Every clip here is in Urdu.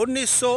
1900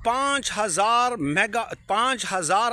5,000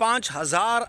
5,000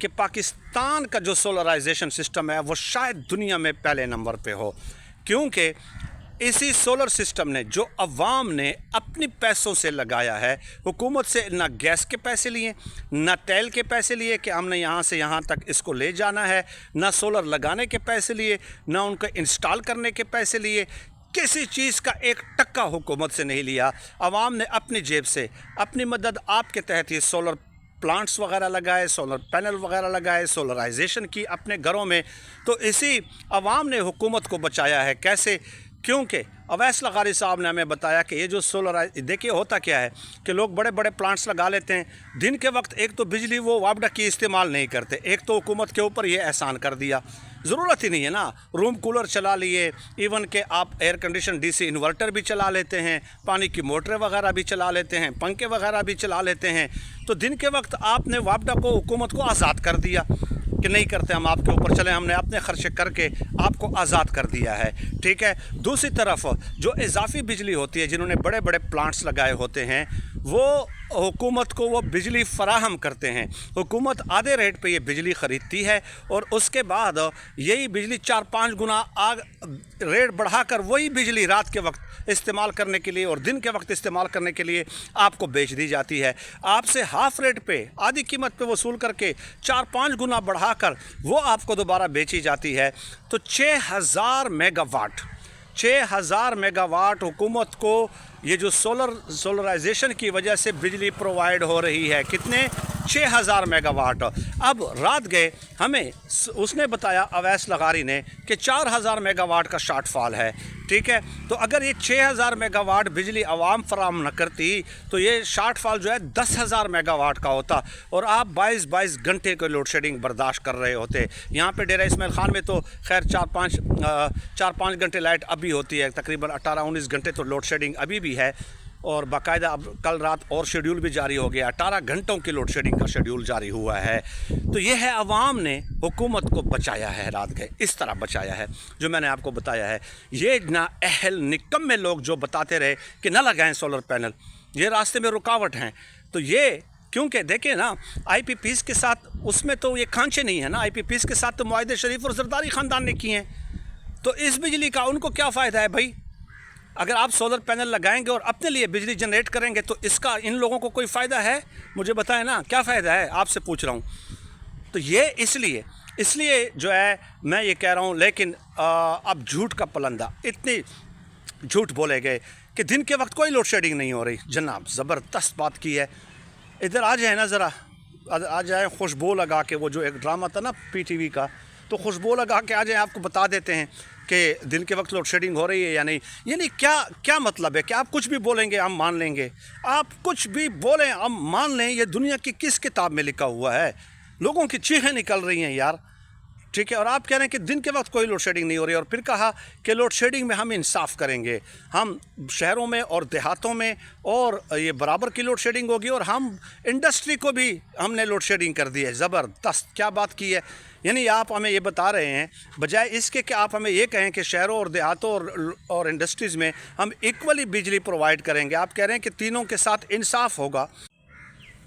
کہ پاکستان کا جو سولرائزیشن سسٹم ہے وہ شاید دنیا میں پہلے نمبر پہ ہو، کیونکہ اسی سولر سسٹم نے جو عوام نے اپنی پیسوں سے لگایا ہے، حکومت سے نہ گیس کے پیسے لیے، نہ تیل کے پیسے لیے کہ ہم نے یہاں سے یہاں تک اس کو لے جانا ہے، نہ سولر لگانے کے پیسے لیے، نہ ان کو انسٹال کرنے کے پیسے لیے، کسی چیز کا ایک ٹکا حکومت سے نہیں لیا۔ عوام نے اپنی جیب سے اپنی مدد آپ کے تحت یہ سولر پلانٹس وغیرہ لگائے، سولر پینل وغیرہ لگائے، سولرائزیشن کی اپنے گھروں میں۔ تو اسی عوام نے حکومت کو بچایا ہے۔ کیسے؟ کیونکہ اویس لغاری صاحب نے ہمیں بتایا کہ یہ جو دیکھیے ہوتا کیا ہے کہ لوگ بڑے بڑے پلانٹس لگا لیتے ہیں، دن کے وقت ایک تو بجلی وہ وابڈا کی استعمال نہیں کرتے، ایک تو حکومت کے اوپر یہ احسان کر دیا، ضرورت ہی نہیں ہے نا، روم کولر چلا لیے، ایون کہ آپ ایئر کنڈیشن ڈی سی انورٹر بھی چلا لیتے ہیں، پانی کی موٹریں وغیرہ بھی چلا لیتے ہیں، پنکھے وغیرہ بھی چلا لیتے ہیں، تو دن کے وقت آپ نے وابڈا کو، حکومت کو آزاد کر دیا کہ نہیں کرتے ہم آپ کے اوپر، چلیں ہم نے اپنے خرچے کر کے آپ کو آزاد کر دیا ہے، ٹھیک ہے۔ دوسری طرف جو اضافی بجلی ہوتی ہے، جنہوں نے بڑے بڑے پلانٹس لگائے ہوتے ہیں، وہ حکومت کو وہ بجلی فراہم کرتے ہیں، حکومت آدھے ریٹ پہ یہ بجلی خریدتی ہے، اور اس کے بعد یہی بجلی 4-5 گنا ریٹ بڑھا کر وہی بجلی رات کے وقت استعمال کرنے کے لیے اور دن کے وقت استعمال کرنے کے لیے آپ کو بیچ دی جاتی ہے، آپ سے ہاف ریٹ پہ، آدھی قیمت پہ وصول کر کے 4-5 گنا بڑھا کر وہ آپ کو دوبارہ بیچی جاتی ہے۔ تو 6000 میگا واٹ حکومت کو یہ جو سولرائزیشن کی وجہ سے بجلی پرووائڈ ہو رہی ہے، کتنے؟ 6000 میگا واٹ۔ اب رات گئے ہمیں اس نے بتایا، اویس لغاری نے، کہ 4000 میگا واٹ کا شارٹ فال ہے، ٹھیک ہے۔ تو اگر یہ 6000 میگا واٹ بجلی عوام فراہم نہ کرتی تو یہ شارٹ فال جو ہے 10000 میگا واٹ کا ہوتا، اور آپ 22 گھنٹے کو لوڈ شیڈنگ برداشت کر رہے ہوتے۔ یہاں پہ ڈیرہ اسماعیل خان میں تو خیر 4-5 گھنٹے لائٹ ابھی ہوتی ہے، تقریباً 18-19 گھنٹے تو لوڈ شیڈنگ ابھی بھی ہے، اور باقاعدہ اب کل رات اور شیڈیول بھی جاری ہو گیا، 18 گھنٹوں کی لوڈ شیڈنگ کا شیڈیول جاری ہوا ہے۔ تو یہ ہے عوام نے حکومت کو بچایا ہے، رات گئے اس طرح بچایا ہے جو میں نے آپ کو بتایا ہے۔ یہ نااہل نکمے لوگ جو بتاتے رہے کہ نہ لگائیں سولر پینل، یہ راستے میں رکاوٹ ہیں، تو یہ کیونکہ دیکھیں نا آئی پی پیز کے ساتھ اس میں تو یہ کھانچے نہیں ہیں نا، آئی پی پیز کے ساتھ تو معاہدے شریف اور زرداری خاندان نے کیے ہیں، تو اس بجلی کا ان کو کیا فائدہ ہے بھائی؟ اگر آپ سولر پینل لگائیں گے اور اپنے لیے بجلی جنریٹ کریں گے تو اس کا ان لوگوں کو کوئی فائدہ ہے؟ مجھے بتائیں نا کیا فائدہ ہے، آپ سے پوچھ رہا ہوں۔ تو یہ اس لیے جو ہے میں یہ کہہ رہا ہوں، لیکن اب جھوٹ کا پلندہ، اتنی جھوٹ بولے گئے کہ دن کے وقت کوئی لوڈ شیڈنگ نہیں ہو رہی۔ جناب زبردست بات کی ہے، ادھر آ جائیں نا، ذرا آ جائیں، خوشبو لگا کے، وہ جو ایک ڈرامہ تھا نا پی ٹی وی کا، تو خوشبو لگا کے آ جائیں، آپ کو بتا دیتے ہیں کہ دن کے وقت لوڈ شیڈنگ ہو رہی ہے یا نہیں۔ یعنی کیا مطلب ہے کہ آپ کچھ بھی بولیں گے ہم مان لیں گے؟ آپ کچھ بھی بولیں ہم مان لیں؟ یہ دنیا کی کس کتاب میں لکھا ہوا ہے؟ لوگوں کی چیخیں نکل رہی ہیں یار، ٹھیک ہے، اور آپ کہہ رہے ہیں کہ دن کے وقت کوئی لوڈ شیڈنگ نہیں ہو رہی، اور پھر کہا کہ لوڈ شیڈنگ میں ہم انصاف کریں گے، ہم شہروں میں اور دیہاتوں میں اور یہ برابر کی لوڈ شیڈنگ ہوگی، اور ہم انڈسٹری کو بھی ہم نے لوڈ شیڈنگ کر دی ہے۔ زبردست، کیا بات کی ہے! یعنی آپ ہمیں یہ بتا رہے ہیں، بجائے اس کے کہ آپ ہمیں یہ کہیں کہ شہروں اور دیہاتوں اور انڈسٹریز میں ہم ایکولی بجلی پرووائڈ کریں گے، آپ کہہ رہے ہیں کہ تینوں کے ساتھ انصاف ہوگا۔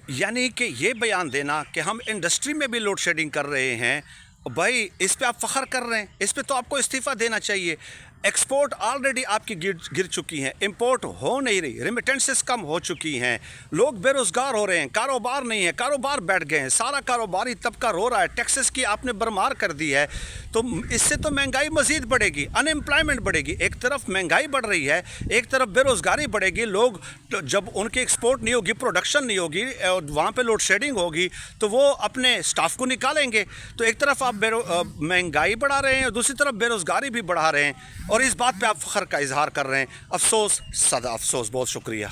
یعنی کہ یہ بیان دینا کہ ہم انڈسٹری میں بھی لوڈ شیڈنگ کر رہے ہیں، بھائی اس پہ آپ فخر کر رہے ہیں، اس پہ تو آپ کو استعفیٰ دینا چاہیے۔ ایکسپورٹ آلریڈی آپ کی گر چکی ہیں، امپورٹ ہو نہیں رہی، ریمیٹنسز کم ہو چکی ہیں، لوگ بے روزگار ہو رہے ہیں، کاروبار نہیں ہے، کاروبار بیٹھ گئے ہیں، سارا کاروباری طبقہ رو رہا ہے، ٹیکسز کی آپ نے برمار کر دی ہے، تو اس سے تو مہنگائی مزید بڑھے گی، ان امپلائمنٹ بڑھے گی، ایک طرف مہنگائی بڑھ رہی ہے، ایک طرف بے روزگاری بڑھے گی، لوگ جب ان کی ایکسپورٹ نہیں ہوگی، پروڈکشن نہیں ہوگی، اور وہاں پہ لوڈ شیڈنگ ہوگی تو وہ اپنے سٹاف کو نکالیں گے، تو ایک طرف آپ مہنگائی بڑھا رہے ہیں اور دوسری طرف بے روزگاری بھی بڑھا رہے ہیں، اور اس بات پہ آپ فخر کا اظہار کر رہے ہیں۔ افسوس، صدا افسوس، بہت شکریہ۔